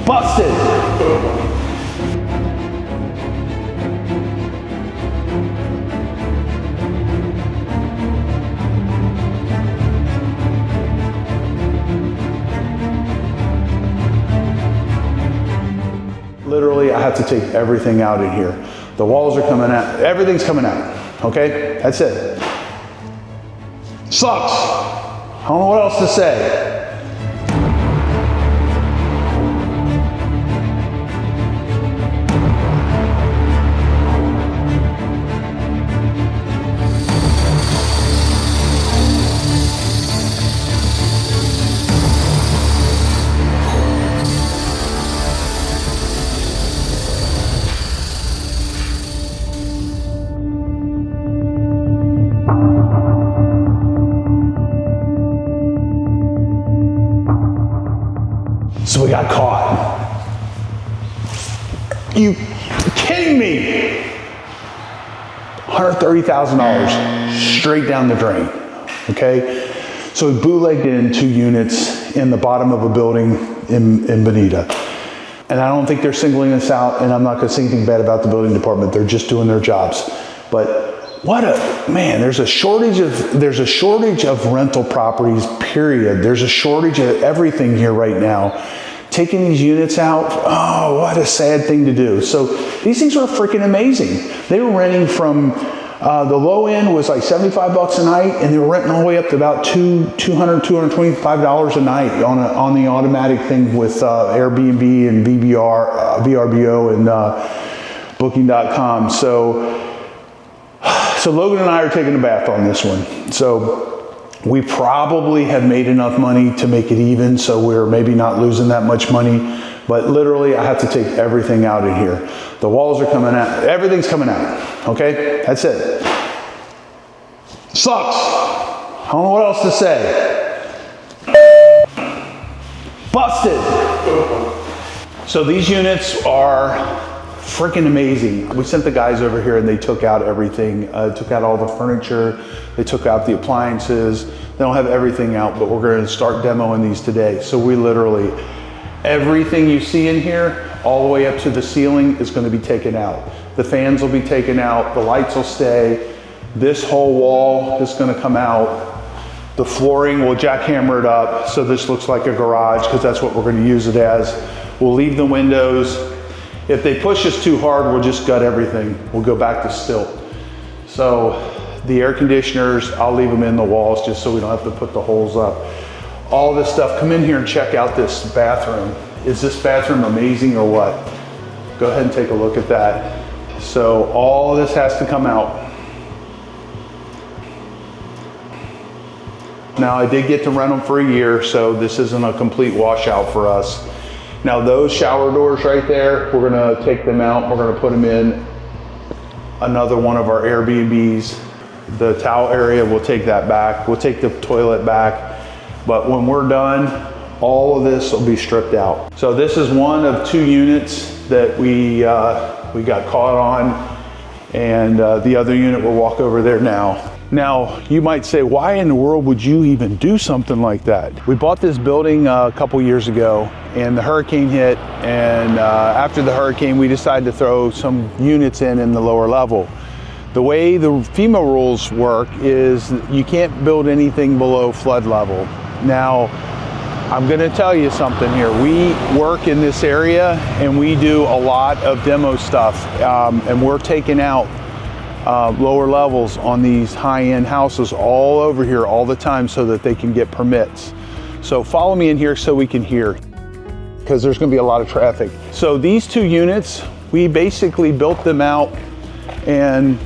Busted. Literally, I have to take everything out in here. The walls are coming out, everything's coming out, okay? That's it. Sucks. I don't know what else to say. So we got caught. You kidding me? $130,000 straight down the drain, okay? So we bootlegged in 2 units in the bottom of a building in Bonita. And I don't think they're singling us out, and I'm not gonna say anything bad about the building department. They're just doing their jobs. But what a, man, there's a shortage of rental properties, period. There's a shortage of everything here right now. Taking these units out, oh, what a sad thing to do. So these things are freaking amazing. They were renting from, the low end was like 75 bucks a night, and they were renting all the way up to about $225 a night on the automatic thing with Airbnb and VRBO and Booking.com. So Logan and I are taking a bath on this one. So we probably have made enough money to make it even, so we're maybe not losing that much money. But literally, I have to take everything out in here. The walls are coming out. Everything's coming out. Okay? That's it. Sucks. I don't know what else to say. Busted. So these units are freaking amazing. We sent the guys over here and they took out everything, took out all the furniture, they took out the appliances. They don't have everything out, but we're going to start demoing these today. So we literally, everything you see in here, all the way up to the ceiling is going to be taken out. The fans will be taken out, the lights will stay, this whole wall is going to come out. The flooring, we'll jackhammer it up so this looks like a garage, because that's what we're going to use it as. We'll leave the windows. If they push us too hard, we'll just gut everything. We'll go back to stilt. So the air conditioners, I'll leave them in the walls just so we don't have to put the holes up. All this stuff, come in here and check out this bathroom. Is this bathroom amazing or what? Go ahead and take a look at that. So all of this has to come out. Now I did get to rent them for a year, so this isn't a complete washout for us. Now those shower doors right there, we're gonna take them out. We're gonna put them in another one of our Airbnbs. The towel area, we'll take that back. We'll take the toilet back. But when we're done, all of this will be stripped out. So this is one of 2 units that we got caught on, and the other unit will walk over there now. Now, you might say, why in the world would you even do something like that? We bought this building a couple years ago, and the hurricane hit, and after the hurricane, we decided to throw some units in the lower level. The way the FEMA rules work is you can't build anything below flood level. Now, I'm gonna tell you something here. We work in this area, and we do a lot of demo stuff, and we're taking out lower levels on these high-end houses all over here all the time so that they can get permits. So follow me in here so we can hear, because there's going to be a lot of traffic. So these 2 units, we basically built them out, and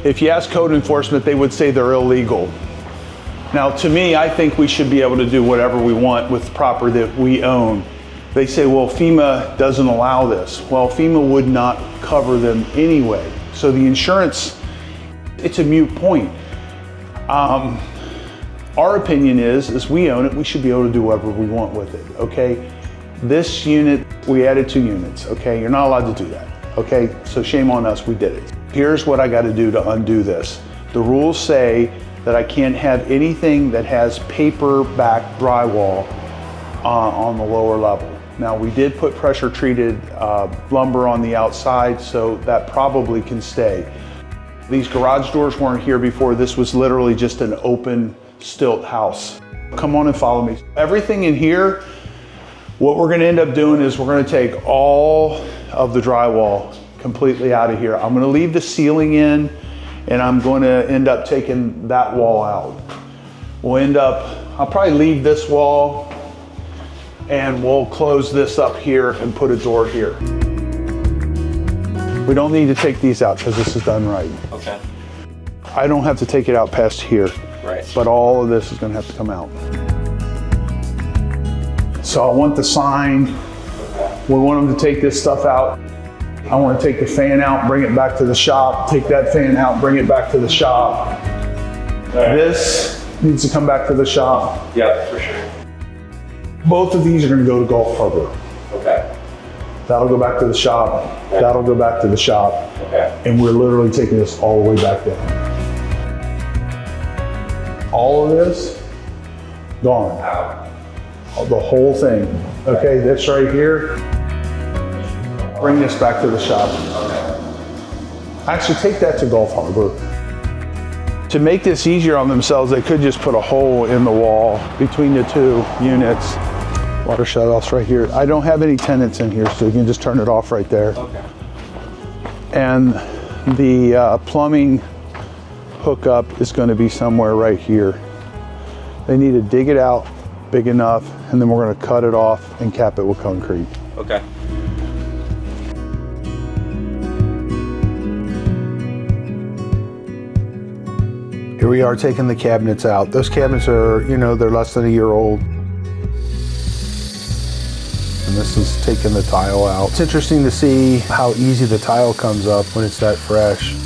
if you ask code enforcement, they would say they're illegal. Now to me, I think we should be able to do whatever we want with property that we own. They say, well, FEMA doesn't allow this. Well, FEMA would not cover them anyway. So the insurance, it's a moot point. Our opinion is we own it, we should be able to do whatever we want with it, okay? This unit, we added 2 units, okay? You're not allowed to do that, okay? So shame on us, we did it. Here's what I gotta do to undo this. The rules say that I can't have anything that has paper back drywall on the lower level. Now we did put pressure treated lumber on the outside, so that probably can stay. These garage doors weren't here before. This was literally just an open stilt house. Come on and follow me. Everything in here, what we're gonna end up doing is we're gonna take all of the drywall completely out of here. I'm gonna leave the ceiling in, and I'm gonna end up taking that wall out. I'll probably leave this wall, and we'll close this up here and put a door here. We don't need to take these out because this is done right. Okay. I don't have to take it out past here. Right. But all of this is gonna have to come out. So I want the sign. We want them to take this stuff out. I want to take the fan out, bring it back to the shop, take that fan out, bring it back to the shop. Right. This needs to come back to the shop. Yeah, for sure. Both of these are going to go to Gulf Harbor. Okay. That'll go back to the shop. Okay. That'll go back to the shop. Okay. And we're literally taking this all the way back down. All of this, gone. Out. The whole thing. Okay, this right here, bring this back to the shop. Actually, take that to Gulf Harbor. To make this easier on themselves, they could just put a hole in the wall between the two units. Water shutoffs right here. I don't have any tenants in here, so you can just turn it off right there. Okay. And the plumbing hookup is going to be somewhere right here. They need to dig it out big enough, and then we're going to cut it off and cap it with concrete. Okay. Here we are taking the cabinets out. Those cabinets are, they're less than a year old. And this is taking the tile out. It's interesting to see how easy the tile comes up when it's that fresh.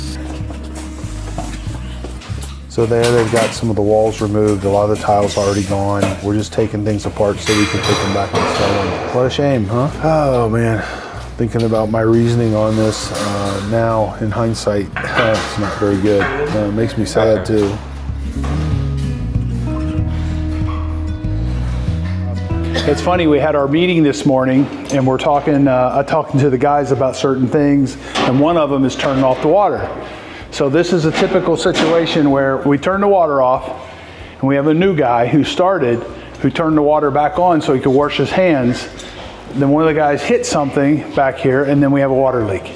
So there they've got some of the walls removed. A lot of the tile's already gone. We're just taking things apart so we can take them back and sell them. What a shame, huh? Oh man, thinking about my reasoning on this now in hindsight, it's not very good. It makes me sad too. It's funny, we had our meeting this morning and we're talking to the guys about certain things, and one of them is turning off the water. So this is a typical situation where we turn the water off, and we have a new guy who turned the water back on so he could wash his hands. Then one of the guys hit something back here, and then we have a water leak.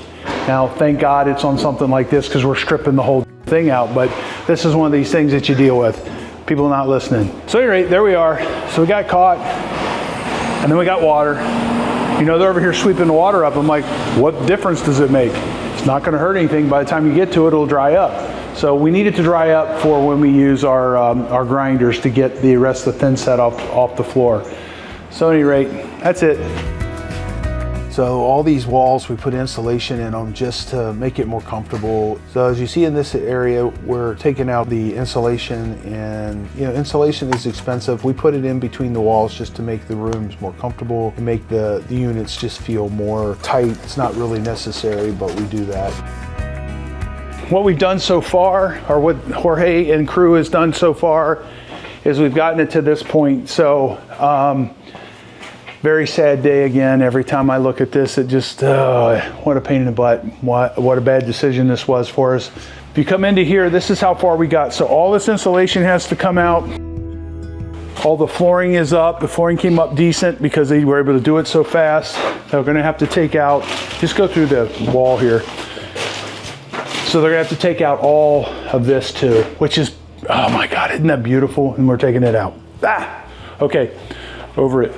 Now, thank God it's on something like this because we're stripping the whole thing out, but this is one of these things that you deal with. People not listening. So anyway, there we are. So we got caught, and then we got water. They're over here sweeping the water up. I'm like, what difference does it make? It's not going to hurt anything. By the time you get to it, it'll dry up. So we need it to dry up for when we use our grinders to get the rest of the thin set off the floor. So at any rate, that's it. So all these walls, we put insulation in them just to make it more comfortable. So as you see in this area, we're taking out the insulation, and insulation is expensive. We put it in between the walls just to make the rooms more comfortable and make the units just feel more tight. It's not really necessary, but we do that. What we've done so far, or what Jorge and crew has done so far, is we've gotten it to this point. So very sad day again. Every time I look at this, it just, what a pain in the butt. What a bad decision this was for us. If you come into here, this is how far we got. So all this insulation has to come out. All the flooring is up. The flooring came up decent because they were able to do it so fast. They're gonna have to take out, just go through the wall here. So they're gonna have to take out all of this too, which is, oh my God, isn't that beautiful? And we're taking it out. Okay, over it.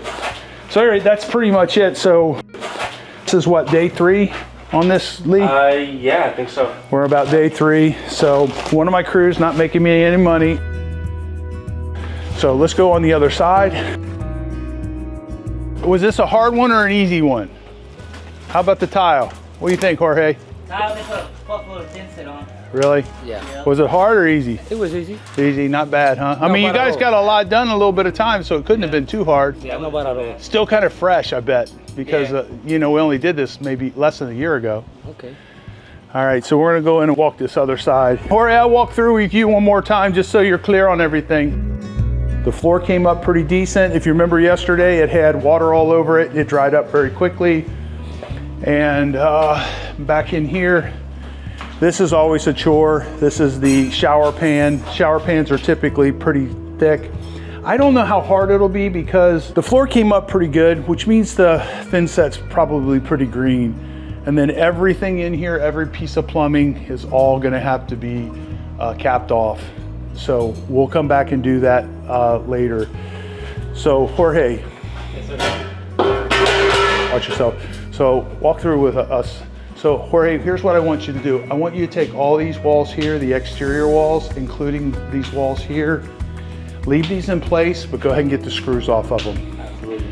So anyway, that's pretty much it. So this is what, day 3 on this, Lee? Yeah, I think so. We're about day 3. So one of my crews not making me any money. So let's go on the other side. Was this a hard one or an easy one? How about the tile? What do you think, Jorge? Tile, they put a fuckload of thin set on. Really? Yeah. Was it hard or easy? It was easy. Easy, not bad, huh? I mean, you guys got a lot done in a little bit of time, so it couldn't have been too hard. Yeah, not bad at all. Still kind of fresh, I bet, because we only did this maybe less than a year ago. Okay. All right, so we're gonna go in and walk this other side. Jorge, I'll walk through with you one more time just so you're clear on everything. The floor came up pretty decent. If you remember yesterday, it had water all over it. It dried up very quickly. And back in here, this is always a chore. This is the shower pan. Shower pans are typically pretty thick. I don't know how hard it'll be because the floor came up pretty good, which means the thin set's probably pretty green. And then everything in here, every piece of plumbing is all gonna have to be capped off. So we'll come back and do that later. So Jorge, watch yourself. So walk through with us. So Jorge, here's what I want you to do. I want you to take all these walls here, the exterior walls, including these walls here, leave these in place, but go ahead and get the screws off of them. Absolutely.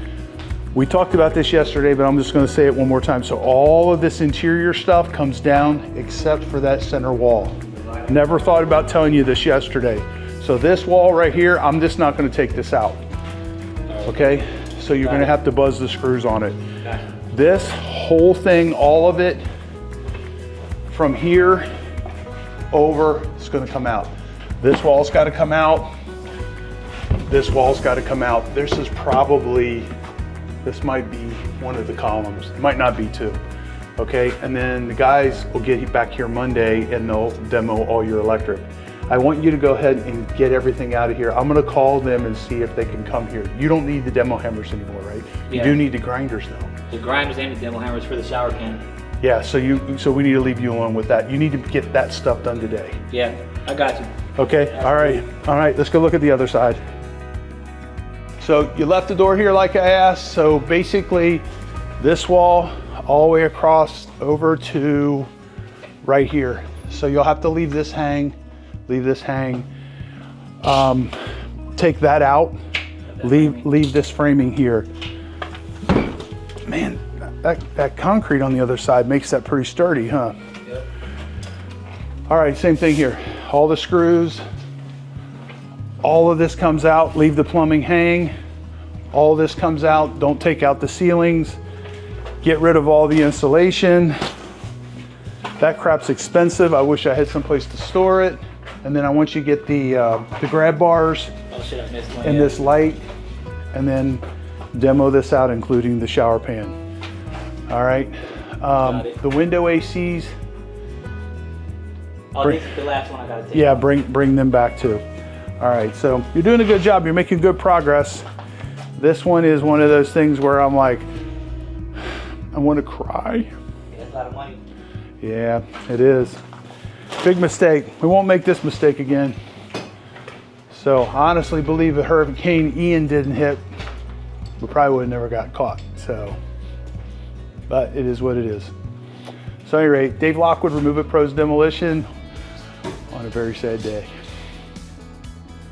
We talked about this yesterday, but I'm just gonna say it one more time. So all of this interior stuff comes down except for that center wall. Never thought about telling you this yesterday. So this wall right here, I'm just not gonna take this out. Okay? So you're gonna have to buzz the screws on it. This whole thing, all of it, from here over, it's gonna come out. This wall's gotta come out. This wall's gotta come out. This is probably, this might be one of the columns. It might not be two. Okay, and then the guys will get back here Monday and they'll demo all your electric. I want you to go ahead and get everything out of here. I'm gonna call them and see if they can come here. You don't need the demo hammers anymore, right? You Yeah. do need the grinders though. The grinders and the demo hammers for the shower pan. Yeah, so we need to leave you alone with that. You need to get that stuff done today. Yeah, I got you. Okay, all right, let's go look at the other side. So you left the door here like I asked. So basically this wall all the way across over to right here. So you'll have to leave this hang, take that out, leave this framing here. Man, that concrete on the other side makes that pretty sturdy, huh? Yep. All right, same thing here. All the screws, all of this comes out, leave the plumbing hang. All this comes out, don't take out the ceilings. Get rid of all the insulation. That crap's expensive. I wish I had someplace to store it. And then I want you to get the grab bars Oh shit, I missed one. and yeah. this light, and then demo this out, including the shower pan. All right. Got it. The window ACs, Oh, this is the last one I gotta take. yeah, bring them back too. All right, so you're doing a good job. You're making good progress. This one is one of those things where I'm like, I want to cry. That's a lot of money. Yeah, it is. Big mistake. We won't make this mistake again. So I honestly believe if Hurricane Ian didn't hit, we probably would have never got caught. So, but it is what it is. So at any rate, Dave Lockwood, Remove It Pros Demolition, on a very sad day.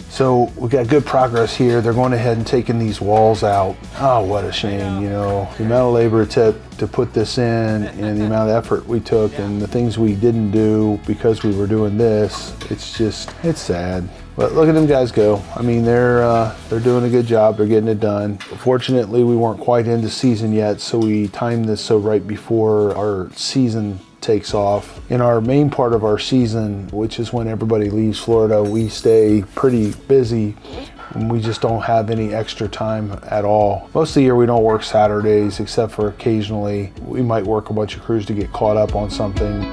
So we got good progress here. They're going ahead and taking these walls out. Oh, what a shame, you know. The amount of labor it took to put this in and the amount of effort we took and the things we didn't do because we were doing this, it's sad. But look at them guys go. I mean, they're doing a good job. They're getting it done. Fortunately, we weren't quite into season yet, so we timed this so right before our season takes off. In our main part of our season, which is when everybody leaves Florida, we stay pretty busy and we just don't have any extra time at all. Most of the year we don't work Saturdays, except for occasionally we might work a bunch of crews to get caught up on something.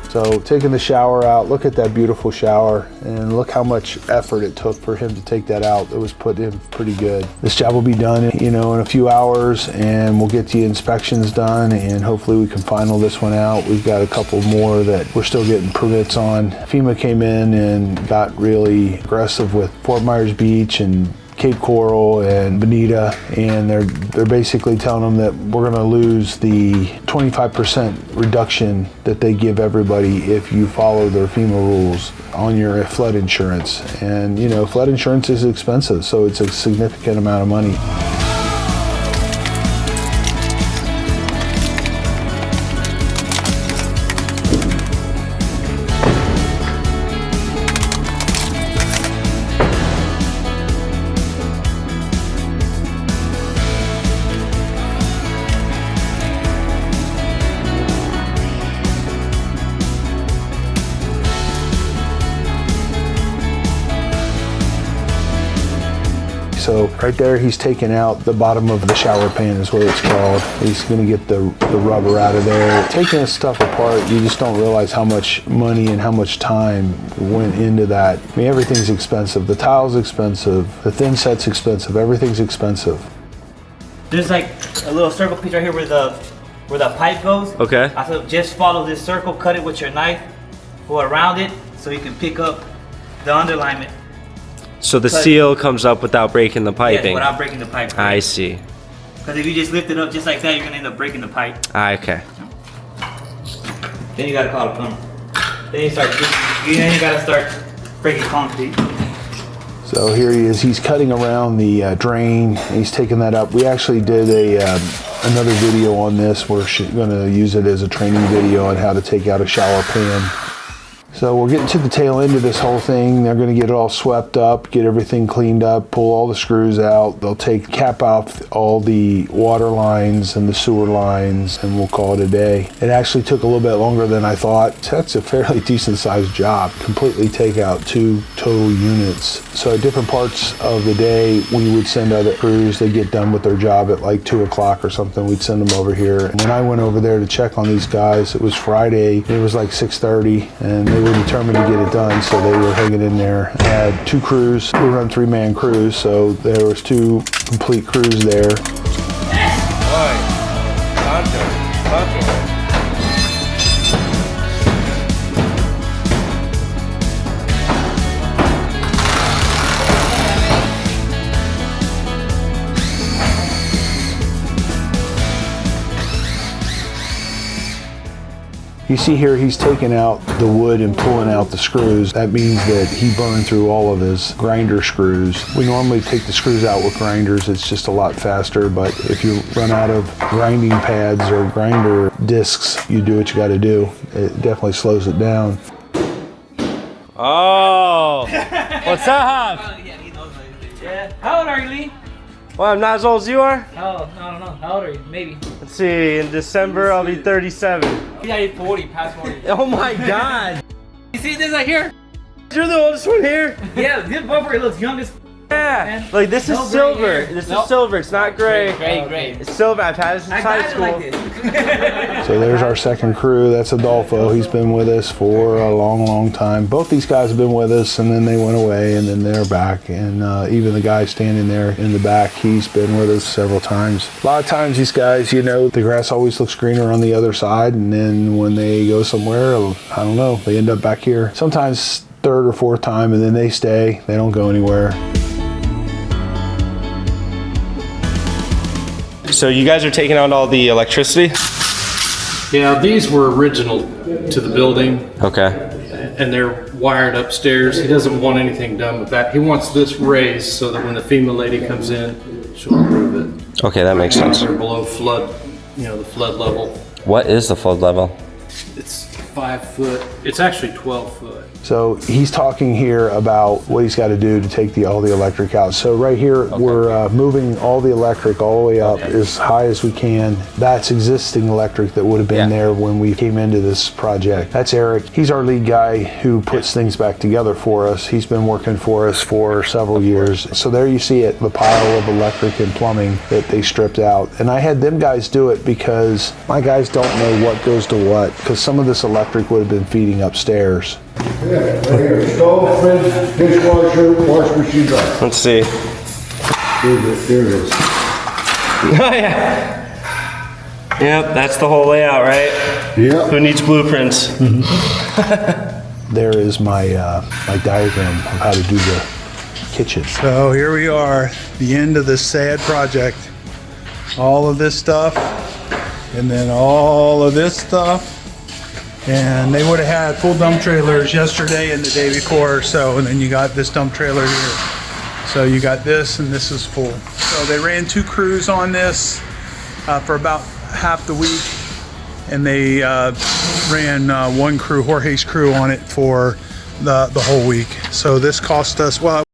So taking the shower out, look at that beautiful shower and look how much effort it took for him to take that out. It was put in pretty good. This job will be done, you know, in a few hours and we'll get the inspections done and hopefully we can final this one out. We've got a couple more that we're still getting permits on. FEMA came in and got really aggressive with Fort Myers Beach and Cape Coral and Bonita, and they're basically telling them that we're going to lose the 25% reduction that they give everybody if you follow their FEMA rules on your flood insurance. And you know, flood insurance is expensive, so it's a significant amount of money. So right there, he's taking out the bottom of the shower pan is what it's called. He's gonna get the rubber out of there. Taking this stuff apart, you just don't realize how much money and how much time went into that. I mean, everything's expensive. The tile's expensive, the thin set's expensive, everything's expensive. There's like a little circle piece right here where the pipe goes. Okay. I said just follow this circle, cut it with your knife, go around it so you can pick up the underlayment. So the seal comes up without breaking the piping? Yes, without breaking the pipe. I see. Because if you just lift it up just like that, you're gonna end up breaking the pipe. Okay. Then you gotta call a plumber. Then you gotta start breaking concrete. So here he is, he's cutting around the drain, and he's taking that up. We actually did another video on this. We're gonna use it as a training video on how to take out a shower pan. So we're getting to the tail end of this whole thing. They're gonna get it all swept up, get everything cleaned up, pull all the screws out. They'll cap off all the water lines and the sewer lines, and we'll call it a day. It actually took a little bit longer than I thought. That's a fairly decent sized job. Completely take out 2 total units. So at different parts of the day, we would send other crews. They'd get done with their job at like 2 o'clock or something. We'd send them over here. And when I went over there to check on these guys, it was Friday. It was like 6:30, and they were determined to get it done, so they were hanging in there. I had 2 crews. We run 3-man crews, so there was 2 complete crews there. You see here, he's taking out the wood and pulling out the screws. That means that he burned through all of his grinder screws. We normally take the screws out with grinders. It's just a lot faster, but if you run out of grinding pads or grinder discs, you do what you gotta do. It definitely slows it down. Oh, what's up? Yeah. How old are you, Lee? Well, I'm not as old as you are. Oh, I don't know. How old are you? Maybe. Let's see, in December I'll be 37. Yeah, you're 40, past 40. Oh my God. You see this right here? You're the oldest one here? Yeah, this bumper looks young as Yeah, man. like this is No gray silver. hair. This Nope. is silver, it's not gray. Gray. It's silver, I've had it since high I school. like this. So there's our second crew. That's Adolfo. He's been with us for a long time. Both these guys have been with us, and then they went away, and then they're back. And even the guy standing there in the back, he's been with us several times. A lot of times these guys, you know, the grass always looks greener on the other side, and then when they go somewhere, I don't know, they end up back here. Sometimes 3rd or 4th time, and then they stay. They don't go anywhere. So you guys are taking out all the electricity? Yeah, these were original to the building, Okay. and they're wired upstairs. He doesn't want anything done with that. He wants this raised so that when the FEMA lady comes in, she'll approve it. Okay, that makes sense. They're below flood, the flood level. What is the flood level? It's 5 foot. It's actually 12 foot. So he's talking here about what he's got to do to take all the electric out. So right here, we're moving all the electric all the way up as high as we can. That's existing electric that would have been there when we came into this project. That's Eric. He's our lead guy who puts things back together for us. He's been working for us for several years. So there you see it, the pile of electric and plumbing that they stripped out. And I had them guys do it because my guys don't know what goes to what, because some of this electric would have been feeding upstairs. Yeah, right here. Stove, fridge, dishwasher, wash machine, dryer. Let's see. There it is. Oh yeah. Yep, that's the whole layout, right? Yeah. Who needs blueprints? There is my my diagram of how to do the kitchen. So here we are, the end of this sad project. All of this stuff, and then all of this stuff. And they would have had full dump trailers yesterday and the day before, so, and then you got this dump trailer here. So you got this, and this is full. So they ran 2 crews on this for about half the week, and they ran 1 crew, Jorge's crew, on it for the whole week. So this cost us, well,